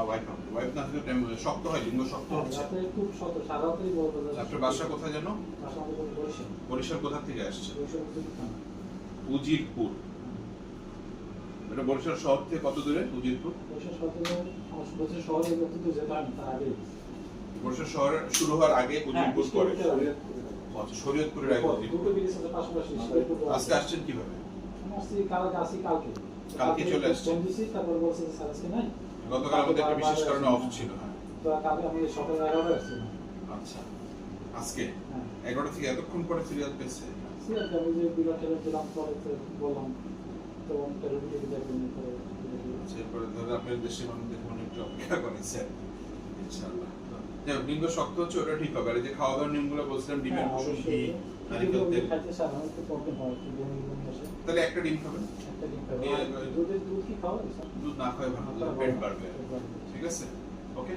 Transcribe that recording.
Wife না থাকলে time শক্ত হয়, লিঙ্গ শক্ত হচ্ছে। রাতে খুব শক্ত, সারা রাতেই বলবো। আপনার বাসা কোথায় জানো? বাসা আমাদের বরিশাল। বরিশাল কোথা থেকে আসছে? বরিশাল থেকে থানা। উজিরপুর। এটা বরিশাল শহর থেকে কত দূরে উজিরপুর? বরিশাল শহর থেকে বরিশাল শহরে যত দূর যেতে হয় তার আগে। বরিশাল শহর শুরু হওয়ার আগে উজিরপুর পড়ে। আচ্ছা, শরীয়তপুরের আগে উজিরপুর। দুটো ব্রিজ আছে পাশাপাশি। আজকে আসছেন কিভাবে? আসছি কালকে। কালকে চলে আসছেন? ফোন দিছি, তারপর বলছে যে স্যার আজকে নাই। গতকাল আমাদের একটা বিশেষ কারণে অফ ছিল। হ্যাঁ। তো কালকে আমি সকালে 11টায় আসছি। আচ্ছা। আজকে হ্যাঁ। 11টা থেকে এতক্ষণ পরে সিরিয়াল পেয়েছে। সিরিয়াল আমি যে বিরাটের দিলাম পরে তো বললাম তো টেলিভিশনে দেখবেন পরে। এরপরে ধরে আপনার দেশের মানুষদের মনে একটু অপেক্ষা করেছে ইনশাআল্লাহ। লিঙ্গ শক্ত হচ্ছে ওটা ঠিক হবে। আর এই যে খাওয়া দাওয়ার নিয়মগুলো বলছিলাম, ডিমের কুসুম, ঘি, নারিকেল তেল, খাইতে সাধারণত প্রবলেম হয়, আসে। তাহলে একটা ডিম খাবেন। একটা ডিম খাবেন। দুধ কি খাওয়া? দুধ না খাওয়াই ভালো, পেট বাড়বে। ঠিক আছে, ওকে।